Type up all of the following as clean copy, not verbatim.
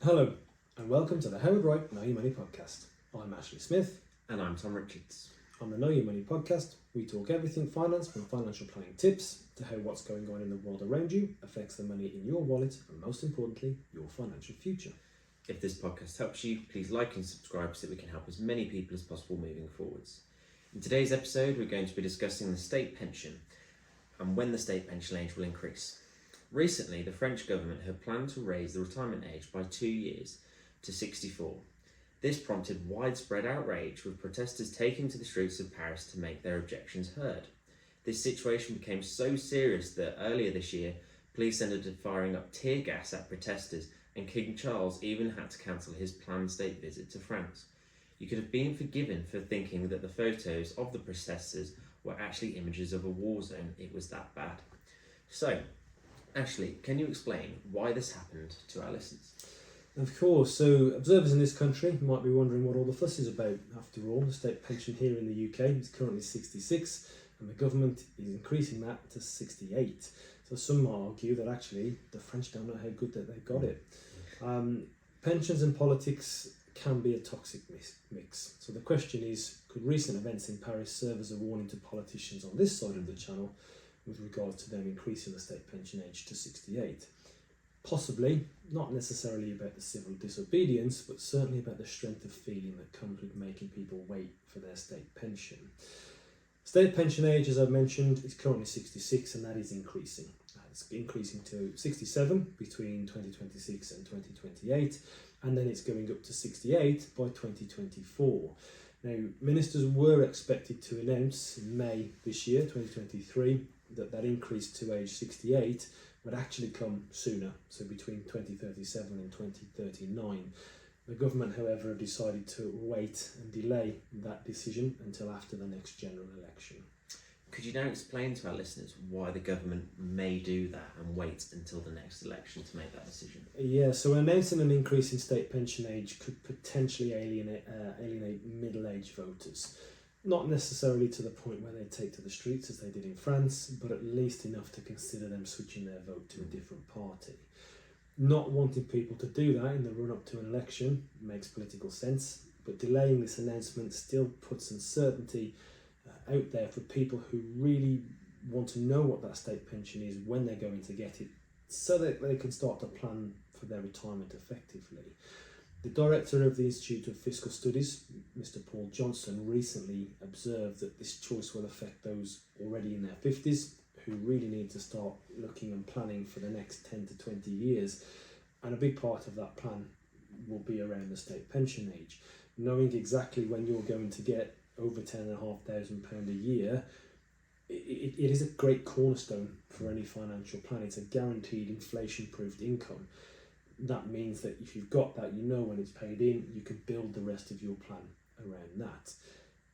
Hello, and welcome to the Wright Know Your Money podcast. I'm Ashley Smith. And I'm Tom Richards. On the Know Your Money podcast, we talk everything finance from financial planning tips to how what's going on in the world around you affects the money in your wallet and, most importantly, your financial future. If this podcast helps you, please like and subscribe so that we can help as many people as possible moving forwards. In today's episode, we're going to be discussing the state pension and when the state pension age will increase. Recently, the French government had planned to raise the retirement age by 2 years to 64. This prompted widespread outrage, with protesters taking to the streets of Paris to make their objections heard. This situation became so serious that earlier this year, police ended up firing up tear gas at protesters, and King Charles even had to cancel his planned state visit to France. You could have been forgiven for thinking that the photos of the protesters were actually images of a war zone. It was that bad. So, Ashley, can you explain why this happened to our listeners? Of course, so observers in this country might be wondering what all the fuss is about. After all, the state pension here in the UK is currently 66 and the government is increasing that to 68. So some might argue that actually the French don't know how good that they've got it. Pensions and politics can be a toxic mix. So the question is, could recent events in Paris serve as a warning to politicians on this side of the channel with regard to them increasing the state pension age to 68? Possibly, not necessarily about the civil disobedience, but certainly about the strength of feeling that comes with making people wait for their state pension. State pension age, as I've mentioned, is currently 66 and that is increasing. It's increasing to 67 between 2026 and 2028, and then it's going up to 68 by 2024. Now, ministers were expected to announce in May this year, 2023, that increase to age 68 would actually come sooner, so between 2037 and 2039. The government, however, have decided to wait and delay that decision until after the next general election. Could you now explain to our listeners why the government may do that and wait until the next election to make that decision? Yeah, so announcing an increase in state pension age could potentially alienate middle-aged voters. Not necessarily to the point where they take to the streets as they did in France, but at least enough to consider them switching their vote to a different party. Not wanting people to do that in the run-up to an election makes political sense, but delaying this announcement still puts uncertainty out there for people who really want to know what that state pension is, when they're going to get it, so that they can start to plan for their retirement effectively. The director of the Institute of Fiscal Studies, Mr. Paul Johnson, recently observed that this choice will affect those already in their 50s who really need to start looking and planning for the next 10 to 20 years. And a big part of that plan will be around the state pension age. Knowing exactly when you're going to get over £10,500 a year, it is a great cornerstone for any financial plan. It's a guaranteed inflation-proofed income. That means that if you've got that, you know when it's paid in, you can build the rest of your plan around that.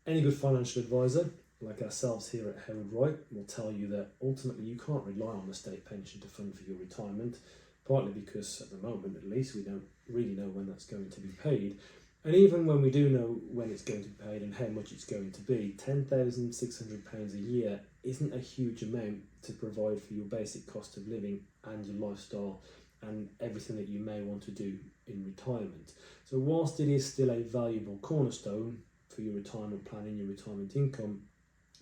Any good financial advisor, like ourselves here at Wright, will tell you that ultimately you can't rely on the state pension to fund for your retirement, partly because at the moment at least we don't really know when that's going to be paid. And even when we do know when it's going to be paid and how much it's going to be, £10,600 a year isn't a huge amount to provide for your basic cost of living and your lifestyle and everything that you may want to do in retirement. So whilst it is still a valuable cornerstone for your retirement plan and your retirement income,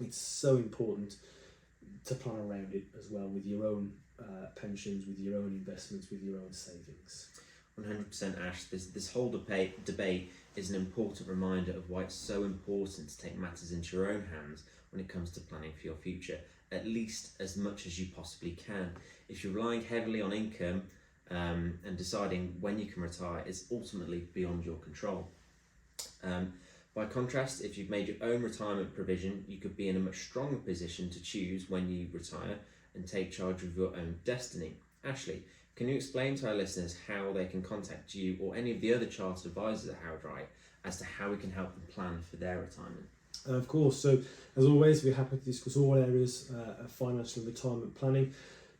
it's so important to plan around it as well with your own pensions, with your own investments, with your own savings. 100% Ash, this whole debate is an important reminder of why it's so important to take matters into your own hands when it comes to planning for your future, at least as much as you possibly can. If you're relying heavily on income and deciding when you can retire is ultimately beyond your control. By contrast, if you've made your own retirement provision, you could be in a much stronger position to choose when you retire and take charge of your own destiny. Ashley, can you explain to our listeners how they can contact you or any of the other chartered advisors at Wright as to how we can help them plan for their retirement? Of course, so as always, we're happy to discuss all areas of financial and retirement planning.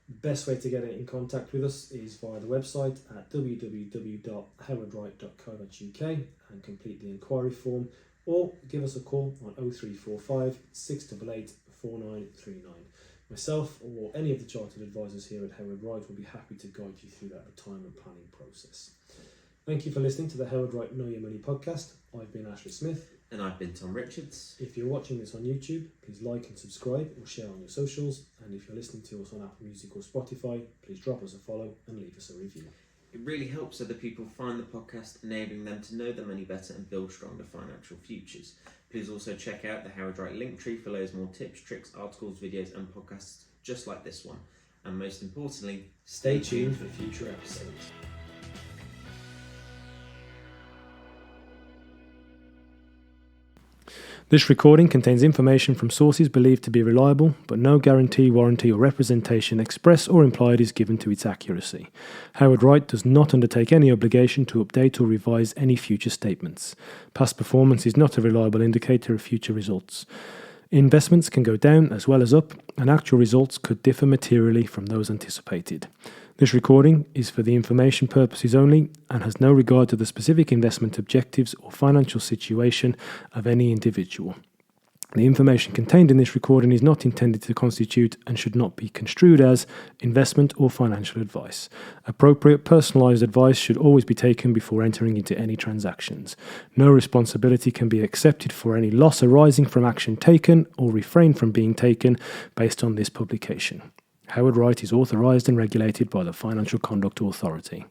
The best way to get in contact with us is via the website at www.howardwright.co.uk and complete the inquiry form, or give us a call on 0345 688 4939. Myself or any of the chartered advisors here at Wright will be happy to guide you through that retirement planning process. Thank you for listening to the Howard Wright Know Your Money podcast. I've been Ashley Smith. And I've been Tom Richards. If you're watching this on YouTube, please like and subscribe or share on your socials. And if you're listening to us on Apple Music or Spotify, please drop us a follow and leave us a review. It really helps other people find the podcast, enabling them to know their money better and build stronger financial futures. Please also check out the Howard Wright Linktree for loads more tips, tricks, articles, videos and podcasts just like this one. And most importantly, Stay tuned for future episodes. This recording contains information from sources believed to be reliable, but no guarantee, warranty or representation express or implied is given to its accuracy. Howard Wright does not undertake any obligation to update or revise any future statements. Past performance is not a reliable indicator of future results. Investments can go down as well as up, and actual results could differ materially from those anticipated. This recording is for the information purposes only and has no regard to the specific investment objectives or financial situation of any individual. The information contained in this recording is not intended to constitute and should not be construed as investment or financial advice. Appropriate personalised advice should always be taken before entering into any transactions. No responsibility can be accepted for any loss arising from action taken or refrain from being taken based on this publication. Howard Wright is authorised and regulated by the Financial Conduct Authority.